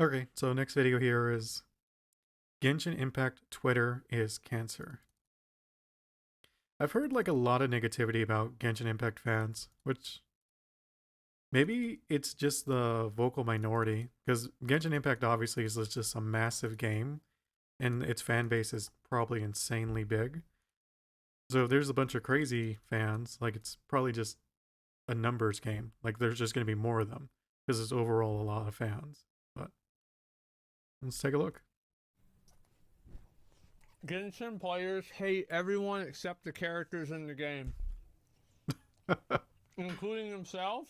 Okay, so next video here is Genshin Impact Twitter is cancer. I've heard like a lot of negativity about Genshin Impact fans, which maybe it's just the vocal minority, because Genshin Impact obviously is just a massive game, and its fan base is probably insanely big. So if there's a bunch of crazy fans, like it's probably just a numbers game. Like there's just going to be more of them, because it's overall a lot of fans. But let's take a look. Genshin players hate everyone except the characters in the game. Including themselves?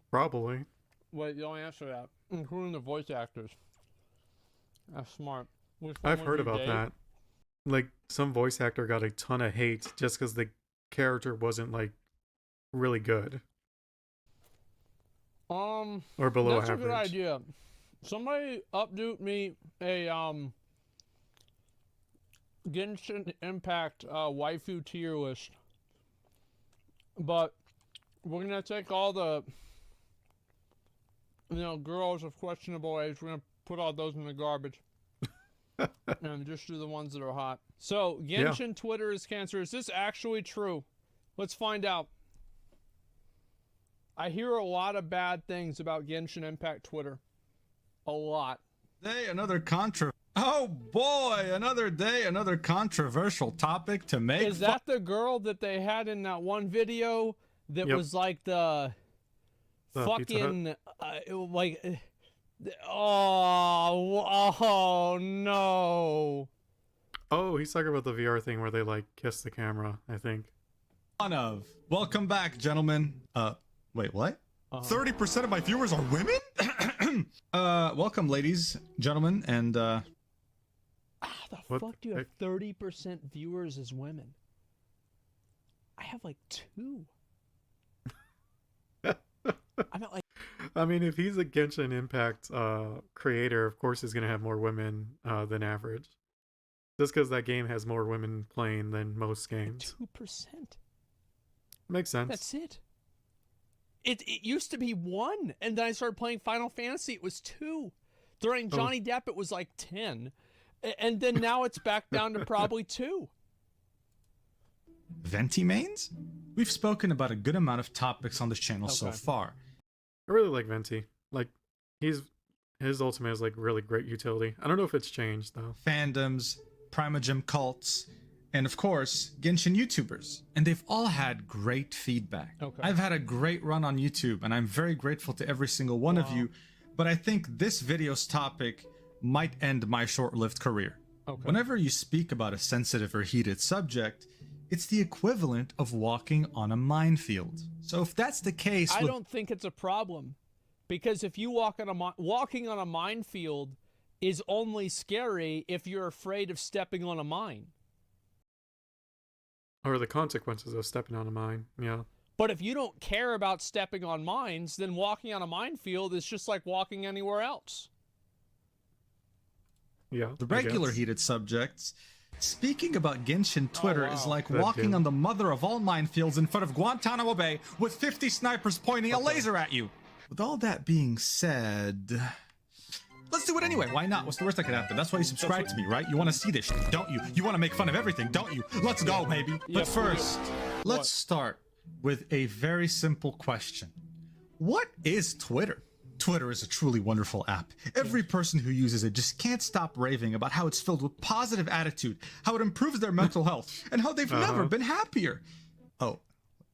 Probably. Wait, don't answer that. Including the voice actors. That's smart. I've heard about that. Like, some voice actor got a ton of hate just because the character wasn't, like, really good. Or below average. That's a good idea. Somebody update me a, Genshin Impact waifu tier list, but we're gonna take all the girls of questionable age, we're gonna put all those in the garbage and just do the ones that are hot. So Genshin Twitter is cancer. Is this actually true? Let's find out. I hear a lot of bad things about Genshin Impact Twitter. A lot. Hey, Oh boy, another day, another controversial topic to make. Is that the girl that they had in that one video that was like the fucking oh no. Oh, he's talking about the VR thing where they like kiss the camera, I think. Welcome back, gentlemen. Wait, what? 30% of my viewers are women? Welcome, ladies, gentlemen, and How the fuck do you have 30% viewers as women? I have like 2. I'm at like. I mean, if he's a Genshin Impact creator, of course he's gonna have more women than average. Just because that game has more women playing than most games. 2%. Makes sense. That's it. It used to be 1, and then I started playing Final Fantasy. It was 2. During Johnny Depp, it was like 10. And then now it's back down to probably 2. Venti mains? We've spoken about a good amount of topics on this channel so far. I really like Venti. Like, his ultimate has like really great utility. I don't know if it's changed though. Fandoms, Primogem cults, and of course, Genshin YouTubers. And they've all had great feedback. I've had a great run on YouTube, and I'm very grateful to every single one of you. But I think this video's topic might end my short-lived career. Whenever you speak about a sensitive or heated subject, it's the equivalent of walking on a minefield. So if that's the case, I don't think it's a problem, because if you walking on a minefield is only scary if you're afraid of stepping on a mine. Or the consequences of stepping on a mine, yeah. But if you don't care about stepping on mines, then walking on a minefield is just like walking anywhere else. Yeah. The regular heated subjects. Speaking about Genshin Twitter is like walking on the mother of all minefields in front of Guantanamo Bay with 50 snipers pointing a laser at you. With all that being said, let's do it anyway. Why not? What's the worst that could happen? That's why you subscribe to me, right? You want to see this shit, don't you? You want to make fun of everything, don't you? Let's go, baby. But first, let's start with a very simple question. What is Twitter? Twitter is a truly wonderful app. Every person who uses it just can't stop raving about how it's filled with positive attitude, how it improves their mental health, and how they've never been happier. Oh,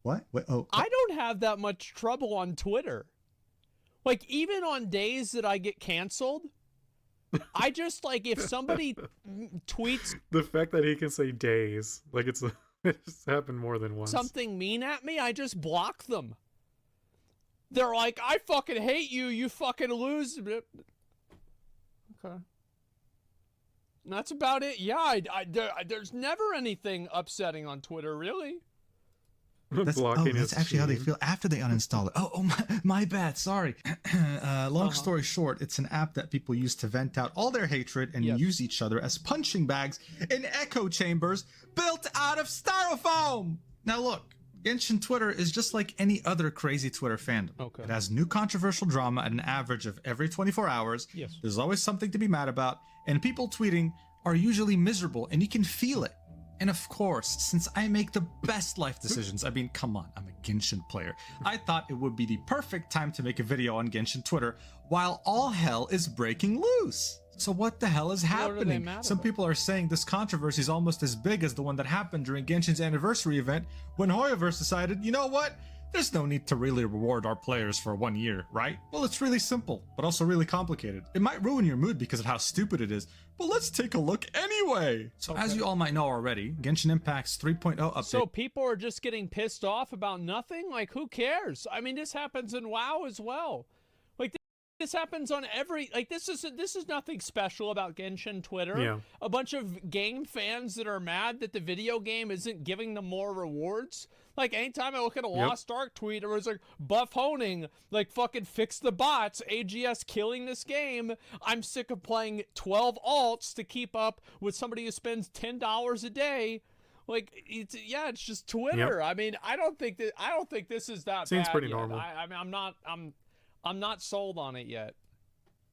what? Wait, I don't have that much trouble on Twitter. Like, even on days that I get canceled, I just, like, if somebody tweets... The fact that he can say days, like it's happened more than once. Something mean at me, I just block them. They're like, I fucking hate you, you fucking lose. Okay. And that's about it. Yeah, there's never anything upsetting on Twitter, really. That's actually how they feel after they uninstall it. Oh, my bad. Sorry. Long story short, it's an app that people use to vent out all their hatred and use each other as punching bags in echo chambers built out of styrofoam. Now look, Genshin Twitter is just like any other crazy Twitter fandom. Okay. It has new controversial drama at an average of every 24 hours. Yes. There's always something to be mad about, and people tweeting are usually miserable, and you can feel it. And of course, since I make the best life decisions, I mean, come on, I'm a Genshin player, I thought it would be the perfect time to make a video on Genshin Twitter while all hell is breaking loose. So what the hell is happening? Some people are saying this controversy is almost as big as the one that happened during Genshin's anniversary event when Hoyoverse decided, you know what? There's no need to really reward our players for 1 year, right? Well, it's really simple, but also really complicated. It might ruin your mood because of how stupid it is, but let's take a look anyway. So as you all might know already, Genshin Impact's 3.0 update. So people are just getting pissed off about nothing? Like, who cares? I mean, this happens in WoW as well. Like, this happens on every, like, this is nothing special about Genshin Twitter. Yeah. A bunch of game fans that are mad that the video game isn't giving them more rewards. Like, anytime I look at a Lost Ark tweet, or it's like, buff honing, like, fucking fix the bots, AGS killing this game. I'm sick of playing 12 alts to keep up with somebody who spends $10 a day. Like, it's just Twitter. I mean, I don't think this is that Seems bad pretty yet. normal. I mean, I'm not sold on it yet.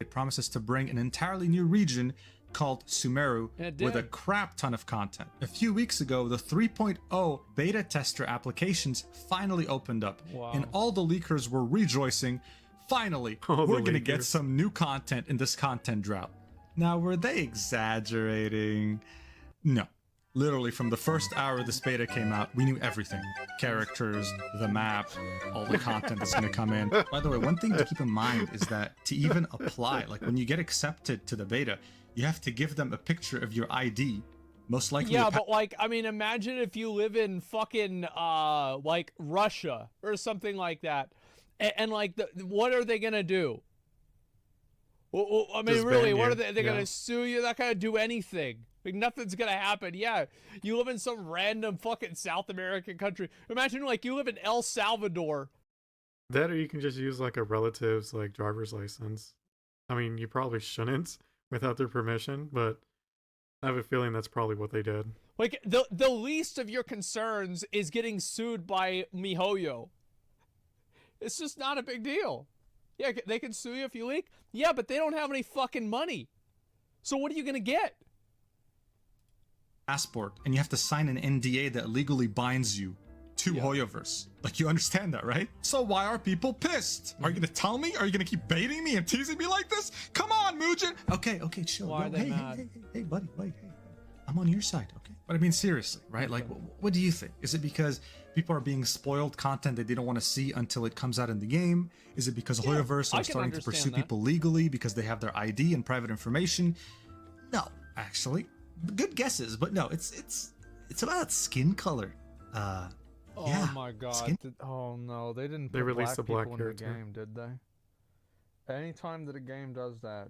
It promises to bring an entirely new region called Sumeru with a crap ton of content. A few weeks ago, the 3.0 beta tester applications finally opened up, and all the leakers were rejoicing. Finally, we're gonna get some new content in this content drought. Now, were they exaggerating? No. Literally, from the first hour this beta came out, we knew everything. Characters, the map, all the content that's going to come in. By the way, one thing to keep in mind is that to even apply, like when you get accepted to the beta, you have to give them a picture of your ID. Most likely. Yeah, but like, I mean, imagine if you live in fucking, like Russia or something like that. And like, what are they going to do? Well, I mean, really, what are they? They're going to sue you? They're not going to do anything. Like, nothing's gonna happen. Yeah, you live in some random fucking South American country. Imagine, like, you live in El Salvador. That, or you can just use, like, a relative's, like, driver's license. I mean, you probably shouldn't without their permission, but I have a feeling that's probably what they did. Like, the least of your concerns is getting sued by MiHoYo. It's just not a big deal. Yeah, they can sue you if you leak. Yeah, but they don't have any fucking money. So what are you gonna get? Passport, and you have to sign an NDA that legally binds you to Hoyoverse. Like, you understand that, right? So why are people pissed? Are you gonna tell me? Are you gonna keep baiting me and teasing me like this? Come on, Mujin! Okay, chill. Why are they mad? Hey, buddy, wait, hey. I'm on your side, okay? But I mean, seriously, right? Like, what do you think? Is it because people are being spoiled content that they don't want to see until it comes out in the game? Is it because Hoyoverse are starting to pursue people legally because they have their ID and private information? No, actually. Good guesses, but no, it's about skin color. Oh my god. Oh no, they didn't put released a black people character in the game, did they? Anytime that a game does that,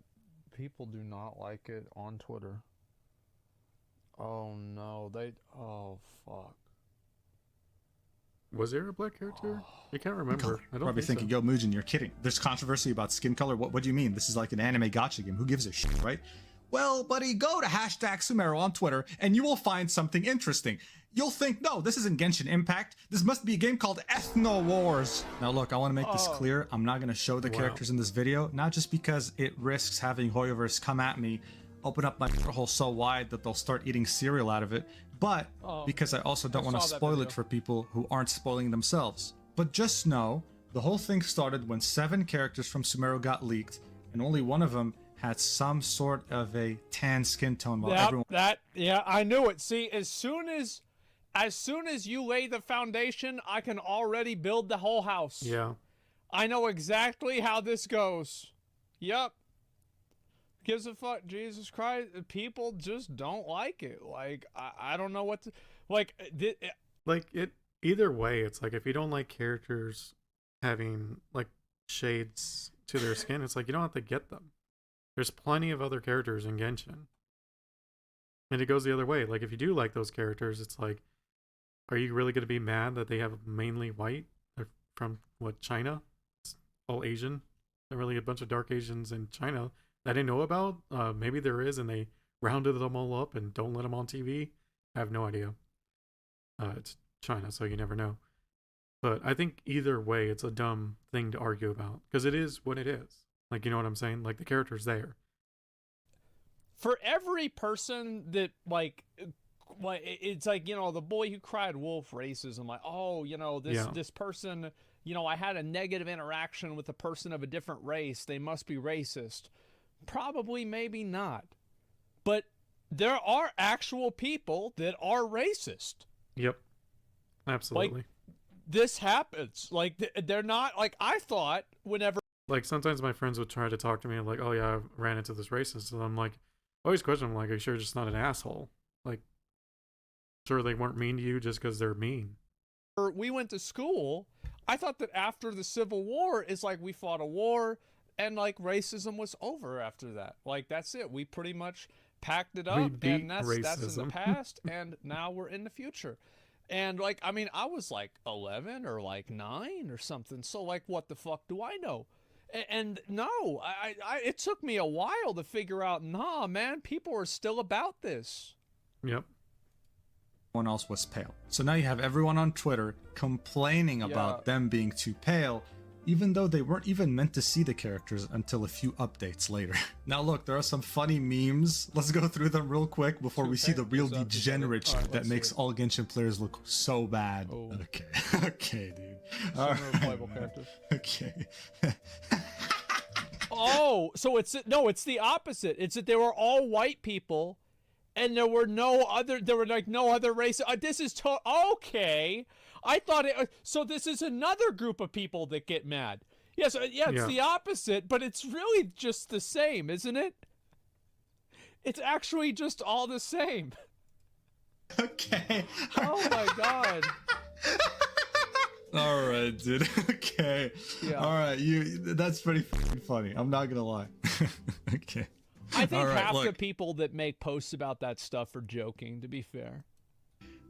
people do not like it on Twitter. Oh no, oh fuck. Was there a black character? I can't remember. I don't Probably think thinking, so. yo, Mujin, you're kidding. There's controversy about skin color. What do you mean? This is like an anime gacha game. Who gives a shit, right? Well, buddy, go to #Sumeru on Twitter and you will find something interesting. You'll think, no, this isn't Genshin Impact. This must be a game called Ethno Wars. Now, look, I want to make this clear. I'm not going to show the characters in this video, not just because it risks having Hoyoverse come at me, open up my hole so wide that they'll start eating cereal out of it, but because I also don't want to spoil it for people who aren't spoiling themselves. But just know, the whole thing started when 7 characters from Sumeru got leaked, and only one of them had some sort of a tan skin tone while everyone... I knew it. See, as soon as you lay the foundation, I can already build the whole house. Yeah. I know exactly how this goes. Yep. Gives a fuck. Jesus Christ. People just don't like it. Like, I don't know what to... Like, either way, it's like, if you don't like characters having, like, shades to their skin, it's like, you don't have to get them. There's plenty of other characters in Genshin. And it goes the other way. Like, if you do like those characters, it's like, are you really going to be mad that they have mainly white? They're from, what, China? It's all Asian. There are really a bunch of dark Asians in China that I didn't know about. Maybe there is, and they rounded them all up and don't let them on TV. I have no idea. It's China, so you never know. But I think either way, it's a dumb thing to argue about because it is what it is. Like, you know what I'm saying? Like, the character's there. For every person that like it's like, you know, the boy who cried wolf racism, like, oh, you know, this person, you know, I had a negative interaction with a person of a different race, they must be racist. Probably, maybe not. But there are actual people that are racist. Yep. Absolutely. Like, this happens. Like, they're not, like, I thought whenever, like, sometimes my friends would try to talk to me like, oh yeah, I ran into this racist, and I'm like, always question them, like, are you sure just not an asshole? Like, sure they weren't mean to you just because they're mean. we went to school, I thought that after the Civil War, it's like we fought a war and like racism was over after that. Like, that's it. We pretty much packed it up, and that's in the past, and now we're in the future. And like, I mean, I was like 11 or like 9 or something. So like, what the fuck do I know? And no, it took me a while to figure out, nah, man, people are still about this. Yep. Everyone else was pale. So now you have everyone on Twitter complaining about them being too pale, even though they weren't even meant to see the characters until a few updates later. Now look, there are some funny memes. Let's go through them real quick before we see the real degenerate shit that makes all Genshin players look so bad. Oh. Okay. Okay, dude. Okay. Oh, so it's the opposite. It's that they were all white people, and there were no other race. This is okay. I thought it. So this is another group of people that get mad. Yes, it's the opposite, but it's really just the same, isn't it? It's actually just all the same. Okay. Oh my god. All right, dude. Okay. Yeah. All right, that's pretty funny. I'm not gonna lie. Okay. I think half the people that make posts about that stuff are joking, to be fair.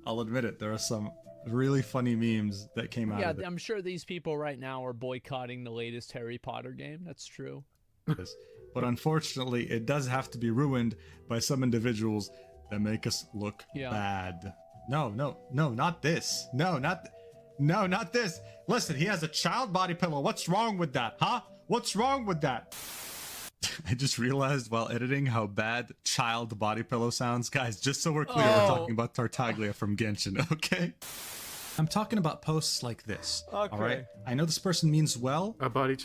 I'll admit it. There are some really funny memes that came out of it. Yeah, I'm sure these people right now are boycotting the latest Harry Potter game. That's true. But unfortunately, it does have to be ruined by some individuals that make us look bad. No, not this. No, not this. Listen, he has a child body pillow. What's wrong with that, huh? What's wrong with that? I just realized while editing how bad child body pillow sounds. Guys, just so we're clear, we're talking about Tartaglia from Genshin, okay? I'm talking about posts like this, all right? I know this person means well. A body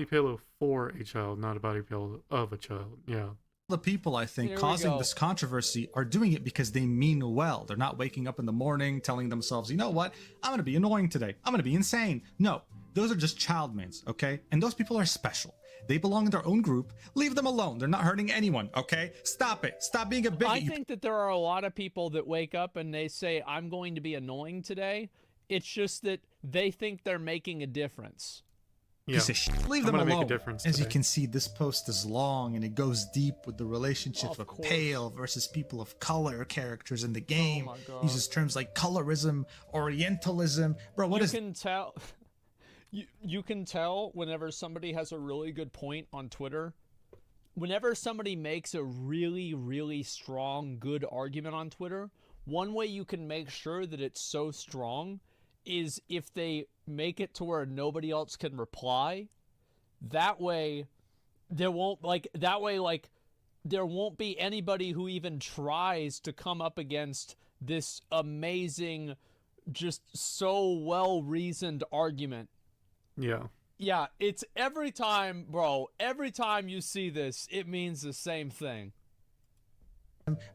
pillow for a child, not a body pillow of a child, yeah. The people, I think, causing this controversy are doing it because they mean well. They're not waking up in the morning telling themselves, you know what? I'm going to be annoying today. I'm going to be insane. No, those are just child mains, okay? And those people are special. They belong in their own group. Leave them alone. They're not hurting anyone, okay? Stop it. Stop being a bigot. I think that there are a lot of people that wake up and they say, I'm going to be annoying today. It's just that they think they're making a difference. Yeah. Leave them alone. As you can see, this post is long and it goes deep with the relationship of pale versus people of color characters in the game. Uses terms like colorism, orientalism. Bro, what is... You can tell... You can tell whenever somebody has a really good point on Twitter. Whenever somebody makes a really, really strong, good argument on Twitter, one way you can make sure that it's so strong is if they make it to where nobody else can reply. That way, there won't be anybody who even tries to come up against this amazing, just so well-reasoned argument. Yeah. Yeah, it's every time, bro, every time you see this, it means the same thing.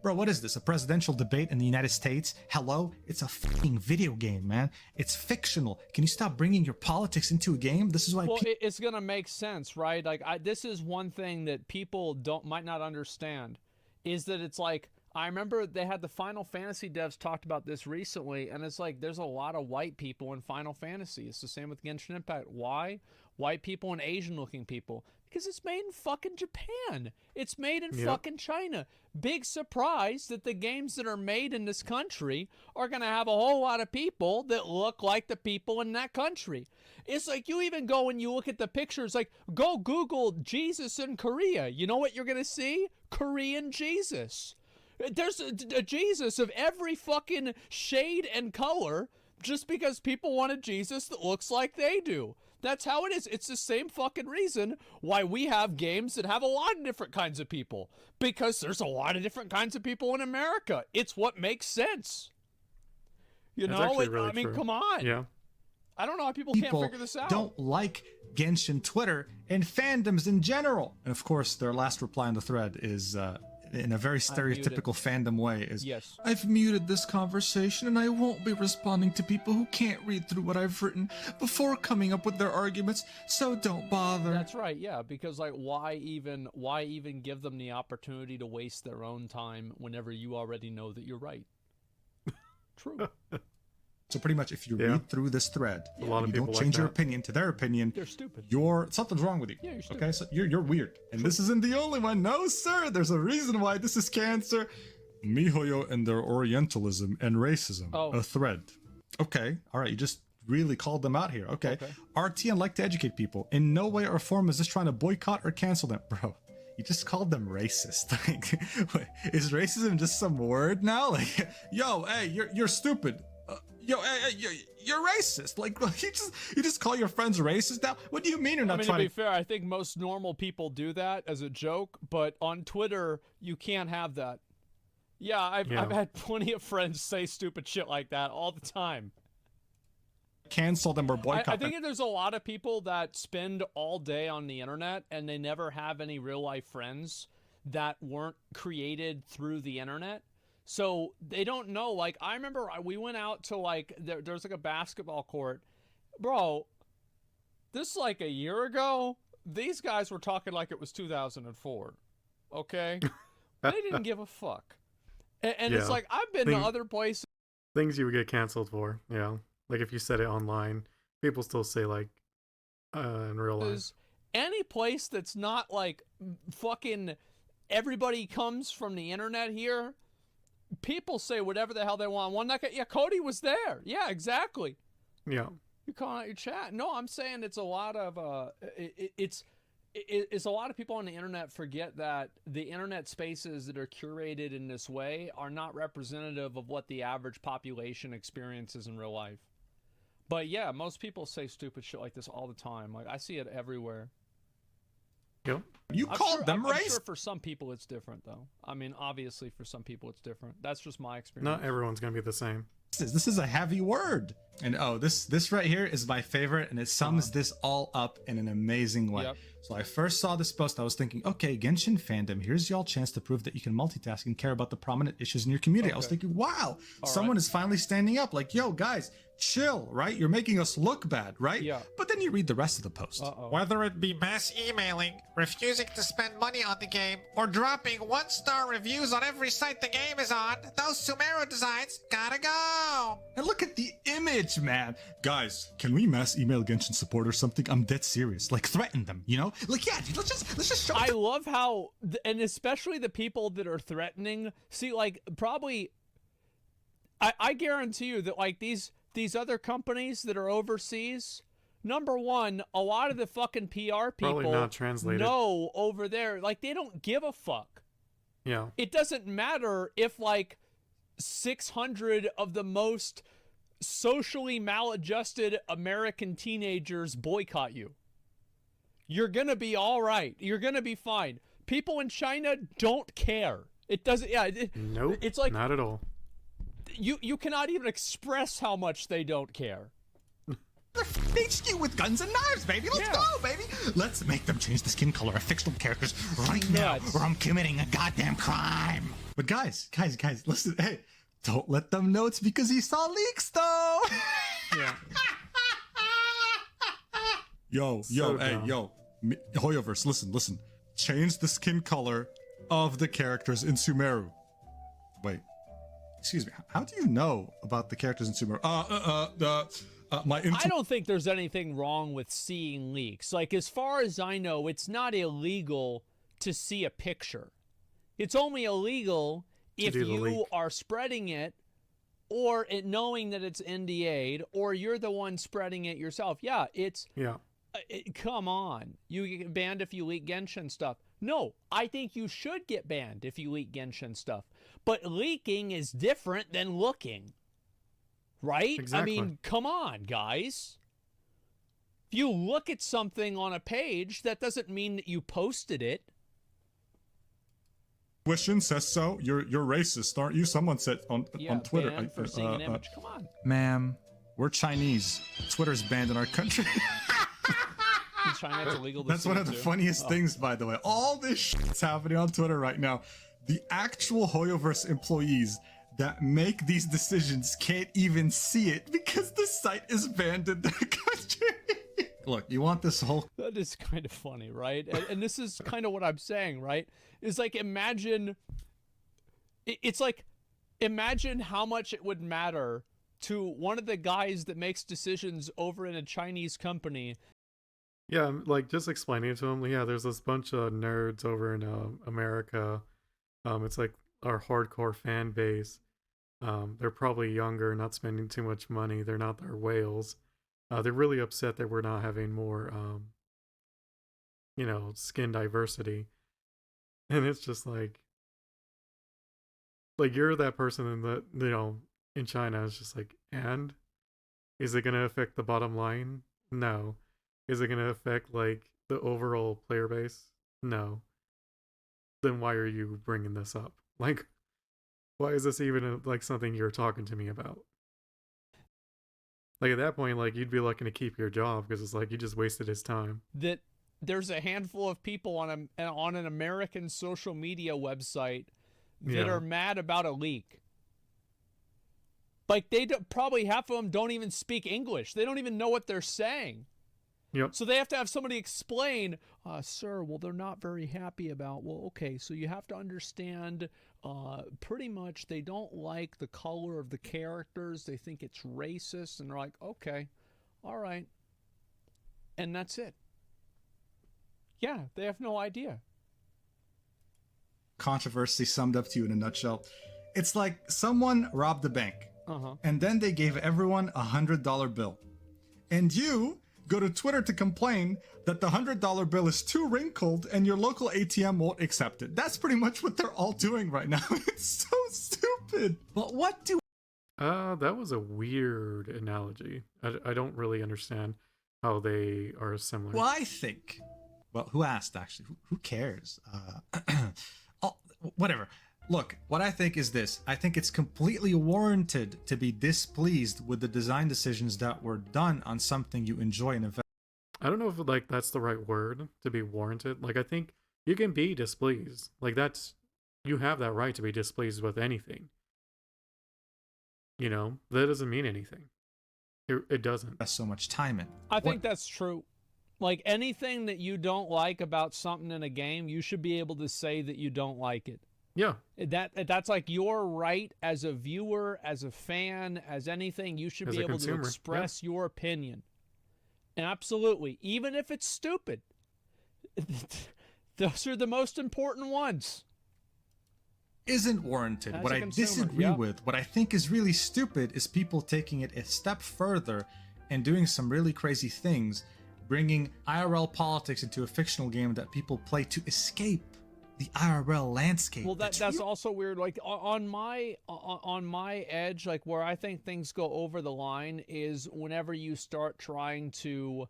Bro, what is this? A presidential debate in the United States? Hello? It's a fucking video game, man. It's fictional. Can you stop bringing your politics into a game? This is why... Well, it's gonna make sense, right? Like, this is one thing that people might not understand, is that it's like, I remember they had the Final Fantasy devs talked about this recently, and it's like, there's a lot of white people in Final Fantasy. It's the same with Genshin Impact. Why? White people and Asian-looking people. Because it's made in fucking Japan. It's made in fucking China. Big surprise that the games that are made in this country are going to have a whole lot of people that look like the people in that country. It's like, you even go and you look at the pictures, like, go Google Jesus in Korea. You know what you're going to see? Korean Jesus. There's a Jesus of every fucking shade and color just because people want a Jesus that looks like they do. That's how it is. It's the same fucking reason why we have games that have a lot of different kinds of people. Because there's a lot of different kinds of people in America. It's what makes sense. You That's know, actually really I mean, true. come on. Yeah. I don't know how people can't figure this out. Don't like Genshin Twitter and fandoms in general. And of course, their last reply in the thread is in a very stereotypical fandom way is, yes, I've muted this conversation and I won't be responding to people who can't read through what I've written before coming up with their arguments, so don't bother. That's right. Yeah, because like why even give them the opportunity to waste their own time whenever you already know that you're right? True. So pretty much, if you read through this thread, A lot of you people don't like change your that. opinion to their opinion, They're stupid. something's wrong with you. Yeah, you're stupid. Okay, so you're weird, and this isn't the only one. No, sir. There's a reason why this is cancer. Mihoyo and their Orientalism and racism. Oh. A thread. Okay, all right. You just really called them out here. Okay. RTN like to educate people. In no way or form is this trying to boycott or cancel them, bro. You just called them racist. Like, wait, is racism just some word now? Like, yo, hey, you're stupid. Yo, hey, you're racist. Like, you just call your friends racist now? What do you mean you're not I mean, trying to be fair, I think most normal people do that as a joke, but on Twitter, you can't have that. Yeah, I've had plenty of friends say stupid shit like that all the time. cancel them or boycott I them? think there's a lot of people that spend all day on the internet and they never have any real life friends that weren't created through the internet. So they don't know. Like, I remember we went out to like, there's like a basketball court. Bro, this like a year ago, these guys were talking like it was 2004. Okay? They didn't give a fuck. And it's like, I've been to other places. Things you would get canceled for, yeah. Like if you said it online, people still say like, in real life. Any place that's not like fucking everybody comes from the internet here, people say whatever the hell they want. One night, yeah, Cody was there. Yeah, exactly. Yeah. You calling out your chat? No, I'm saying it's a lot of it's a lot of people on the internet forget that the internet spaces that are curated in this way are not representative of what the average population experiences in real life. But yeah, most people say stupid shit like this all the time. Like, I see it everywhere. Yep. You called them I'm racist? sure for some people it's different, though. I mean, obviously for some people it's different. That's just my experience. Not everyone's gonna be the same. This is a heavy word. And this right here is my favorite, and it sums this all up in an amazing way. Yep. So I first saw this post, I was thinking, okay, Genshin fandom, here's y'all chance to prove that you can multitask and care about the prominent issues in your community. I was thinking, wow, someone is finally standing up, like, yo, guys, chill, right? You're making us look bad, right? Yeah. But then you read the rest of the post. Whether it be mass emailing, refusing to spend money on the game, or dropping 1-star reviews on every site the game is on, those Sumeru designs gotta go! And look at the image, man. Guys, can we mass email Genshin support or something? I'm dead serious. Like, threaten them, you know? Like, yeah, dude, let's just show I love how, and especially the people that are threatening, see, like, probably, I guarantee you that, like, these other companies that are overseas, number one, a lot of the fucking PR people Probably not translated. know over there, like, they don't give a fuck. Yeah. It doesn't matter if, like, 600 of the most socially maladjusted American teenagers boycott you. You're gonna be all right. You're gonna be fine. People in China don't care. It doesn't. Yeah. Nope. It's like not at all. you cannot even express how much they don't care. HQ with guns and knives, baby. Let's go, baby. Let's make them change the skin color of fictional characters right now, or I'm committing a goddamn crime. But guys, listen. Hey, don't let them know it's because he saw leaks, though. Yeah. Yo, Hoyoverse, listen. Change the skin color of the characters in Sumeru. Wait, excuse me. How do you know about the characters in Sumeru? I don't think there's anything wrong with seeing leaks. Like, as far as I know, it's not illegal to see a picture. It's only illegal if you are spreading it, or knowing that it's NDA'd, or you're the one spreading it yourself. Yeah, come on. You get banned if you leak Genshin stuff. No, I think you should get banned if you leak Genshin stuff. But leaking is different than looking. right? Exactly. I mean, come on, guys. If you look at something on a page, that doesn't mean that you posted it. Tuition says so. You're racist, aren't you? Someone said on Twitter. Banned for seeing an image. Come on. Ma'am, we're Chinese. Twitter's banned in our country. In China, it's illegal to That's see one it of the too. funniest things, by the way. All this shit's happening on Twitter right now. The actual Hoyoverse employees that make these decisions can't even see it because the site is banned in their country. Look, you want this whole... That is kind of funny, right? And this is kind of what I'm saying, right? It's like, imagine... It's like, imagine how much it would matter to one of the guys that makes decisions over in a Chinese company. Yeah, like just explaining to him, yeah, there's this bunch of nerds over in America. It's like our hardcore fan base. They're probably younger, not spending too much money. They're not our whales. They're really upset that we're not having more, skin diversity. And it's just like you're that person in the, in China. It's just like, and is it going to affect the bottom line? No. Is it going to affect like the overall player base? No. Then why are you bringing this up? Like, why is this even like something you're talking to me about? Like at that point, like you'd be looking to keep your job because it's like you just wasted his time. That there's a handful of people on an American social media website that are mad about a leak. Like probably half of them don't even speak English. They don't even know what they're saying. Yep. So they have to have somebody explain, sir, well, they're not very happy about, well, okay, so you have to understand, pretty much they don't like the color of the characters. They think it's racist. And they're like, okay, all right. And that's it. Yeah, they have no idea. Controversy summed up to you in a nutshell. It's like someone robbed a bank, and then they gave everyone $100 bill. And you go to Twitter to complain that the $100 bill is too wrinkled and your local ATM won't accept it. That's pretty much what they're all doing right now. It's so stupid. But what do... That was a weird analogy. I don't really understand how they are similar. Well, I think... Well, who asked, actually? Who cares? Oh, whatever. Look, what I think is this. I think it's completely warranted to be displeased with the design decisions that were done on something you enjoy and invest. I don't know if like that's the right word, to be warranted. Like I think you can be displeased. Like you have that right to be displeased with anything. That doesn't mean anything. It doesn't. Invest so much time in. I think that's true. Like anything that you don't like about something in a game, you should be able to say that you don't like it. Yeah. That's like your right as a viewer, as a fan, as anything. You should be able to express your opinion. Absolutely. Even if it's stupid. Those are the most important ones. Isn't warranted. As what a I consumer, disagree with, what I think is really stupid, is people taking it a step further and doing some really crazy things, bringing IRL politics into a fictional game that people play to escape the IRL landscape. Well, that's also weird. Like on my edge, like where I think things go over the line is whenever you start trying to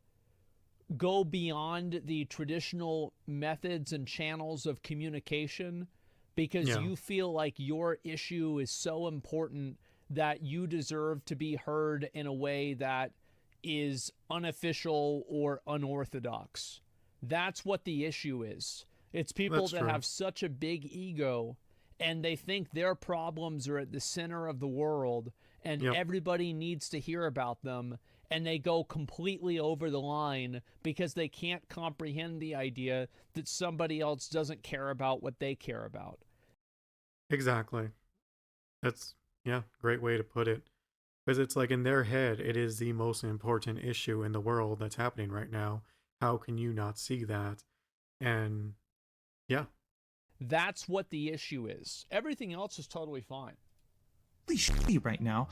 go beyond the traditional methods and channels of communication because you feel like your issue is so important that you deserve to be heard in a way that is unofficial or unorthodox. That's what the issue is. It's people that have such a big ego and they think their problems are at the center of the world and everybody needs to hear about them, and they go completely over the line because they can't comprehend the idea that somebody else doesn't care about what they care about. Exactly. That's, great way to put it. Because it's like in their head, it is the most important issue in the world that's happening right now. How can you not see that? And that's what the issue is. Everything else is totally fine. Really shitty right now.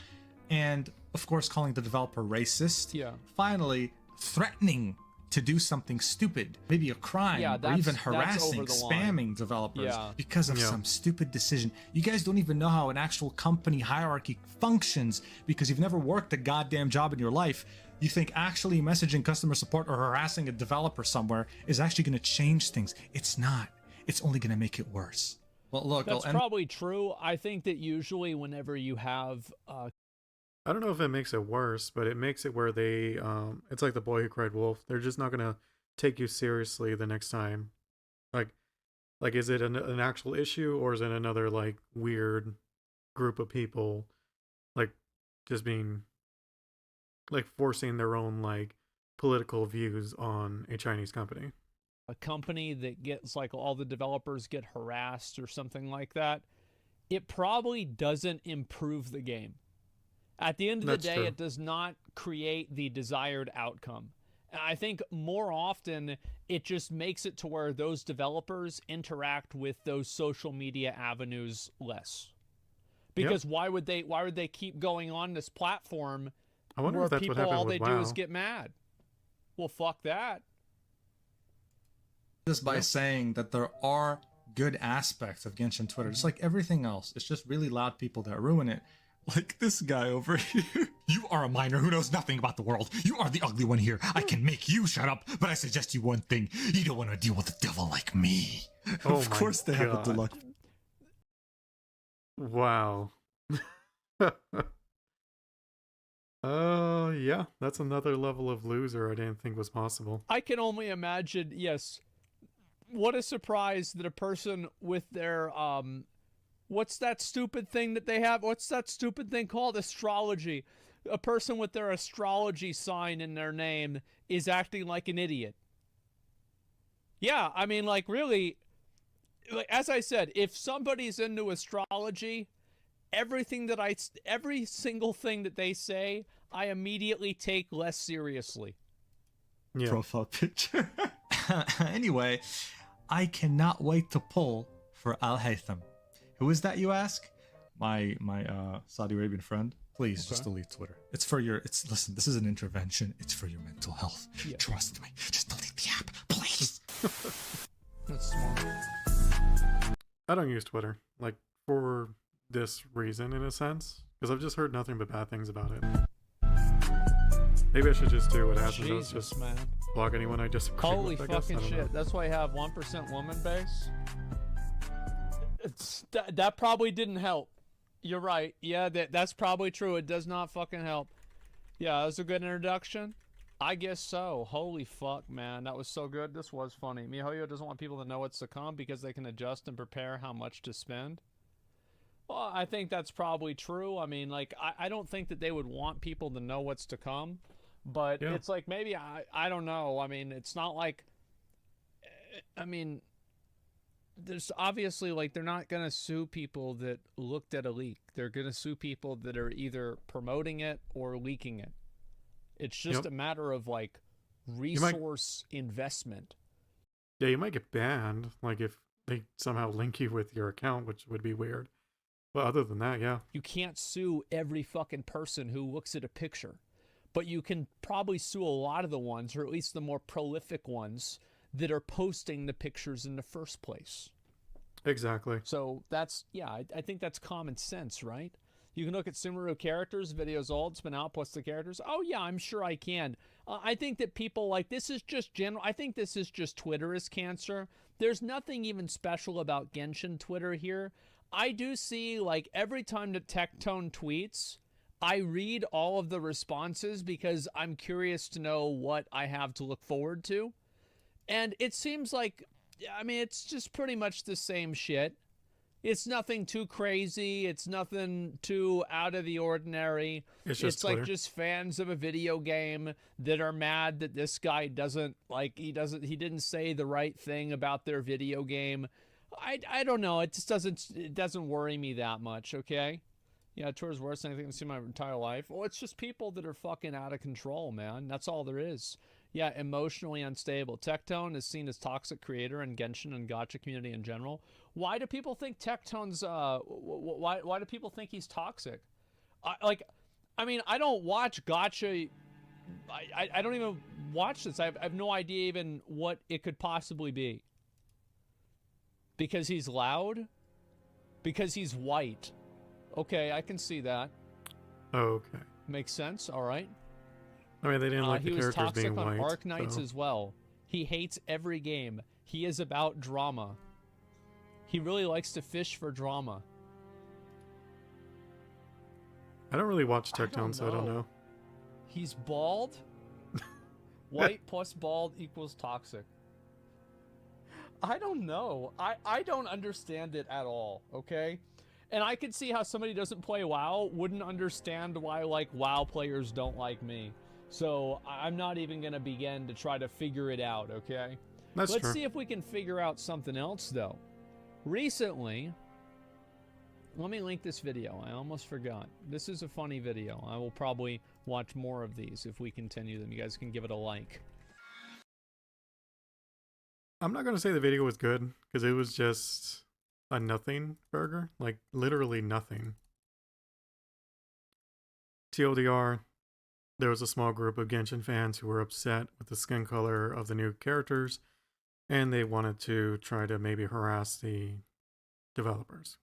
And of course, calling the developer racist. Yeah. Finally, threatening to do something stupid, maybe a crime, or even that's harassing, over the line. spamming developers Yeah. because of Yeah. some stupid decision. You guys don't even know how an actual company hierarchy functions because you've never worked a goddamn job in your life. You think actually messaging customer support or harassing a developer somewhere is actually going to change things. It's not. It's only going to make it worse. Well, look, That's probably true. I think that usually whenever you have I don't know if it makes it worse, but it makes it where they, it's like the boy who cried wolf. They're just not gonna take you seriously the next time. Like, is it an actual issue, or is it another like weird group of people, like just being, like forcing their own like political views on a Chinese company? a company that gets like all the developers get harassed or something like that, it probably doesn't improve the game. At the end of the That's day, true. it does not create the desired outcome. And I think more often it just makes it to where those developers interact with those social media avenues less. Because why would they keep going on this platform I wonder where if that's people what happened all with they WoW. do is get mad? Well, fuck that. Just by saying that there are good aspects of Genshin Twitter, just like everything else. It's just really loud people that ruin it. Like this guy over here. You are a minor who knows nothing about the world. You are the ugly one here. I can make you shut up, but I suggest you one thing. You don't want to deal with a devil like me. Oh Of my course they have a God. deluxe. Wow. Yeah, that's another level of loser I didn't think was possible. I can only imagine, yes. What a surprise that a person with their what's that stupid thing that they have? What's that stupid thing called? Astrology. A person with their astrology sign in their name is acting like an idiot. Yeah, I mean, like, really, like, as I said, if somebody's into astrology, every single thing that they say, I immediately take less seriously. Yeah. Profile picture. Anyway, I cannot wait to pull for Al Haytham. Who is that, you ask? My Saudi Arabian friend. Please just delete Twitter. It's for your. Listen. This is an intervention. It's for your mental health. Yeah. Trust me. Just delete the app, please. That's smart. I don't use Twitter, like, for this reason, in a sense, because I've just heard nothing but bad things about it. Maybe I should just do what happens. Jesus, Just man. block anyone I disagree Holy with, I guess. I fucking don't shit. know. That's why I have 1% woman base. That probably didn't help. You're right. Yeah, that's probably true. It does not fucking help. Yeah, that was a good introduction. I guess so. Holy fuck, man. That was so good. This was funny. MiHoYo doesn't want people to know what's to come because they can adjust and prepare how much to spend. Well, I think that's probably true. I mean, like, I don't think that they would want people to know what's to come. But Yeah. it's like, maybe, I don't know. I mean, it's not like, I mean, there's obviously, like, they're not going to sue people that looked at a leak. They're going to sue people that are either promoting it or leaking it. It's just a matter of, like, resource investment. Yeah, you might get banned, like, if they somehow link you with your account, which would be weird. But other than that, yeah. You can't sue every fucking person who looks at a picture. But you can probably sue a lot of the ones, or at least the more prolific ones, that are posting the pictures in the first place. Exactly. So that's, yeah, I think that's common sense, right? You can look at Sumeru characters, videos old, it's been out, plus the characters. Oh, yeah, I'm sure I can. I think that people, like, this is just general. I think this is just Twitter is cancer. There's nothing even special about Genshin Twitter here. I do see, like, every time that Tectone tweets, I read all of the responses because I'm curious to know what I have to look forward to. And it seems like, I mean, it's just pretty much the same shit. It's nothing too crazy. It's nothing too out of the ordinary. It's just like Twitter. just fans of a video game that are mad that this guy doesn't, like, he didn't say the right thing about their video game. I don't know. It just doesn't worry me that much, okay? Yeah, Twitter's worse than anything I've seen my entire life. Well, it's just people that are fucking out of control, man. That's all there is. Yeah, emotionally unstable. Tectone is seen as toxic creator in Genshin and gacha community in general. Why do people think Tectone's why do people think he's toxic? I don't watch gacha I don't even watch this. I have no idea even what it could possibly be. Because he's loud? Because he's white. Okay, I can see that. Oh, okay. Makes sense. All right. I mean, they didn't like He the was characters toxic being on white. Arc Knights so. as well. He hates every game. He is about drama. He really likes to fish for drama. I don't really watch I don't Tectone, so I don't know. He's bald. White plus bald equals toxic. I don't know. I don't understand it at all, okay? And I could see how somebody who doesn't play WoW wouldn't understand why, like, WoW players don't like me. So I'm not even going to begin to try to figure it out, okay? That's Let's true. see if we can figure out something else, though. Recently, let me link this video. I almost forgot. This is a funny video. I will probably watch more of these if we continue them. You guys can give it a like. I'm not going to say the video was good, because it was just a nothing burger. Like, literally nothing. TLDR, there was a small group of Genshin fans who were upset with the skin color of the new characters, and they wanted to try to maybe harass the developers.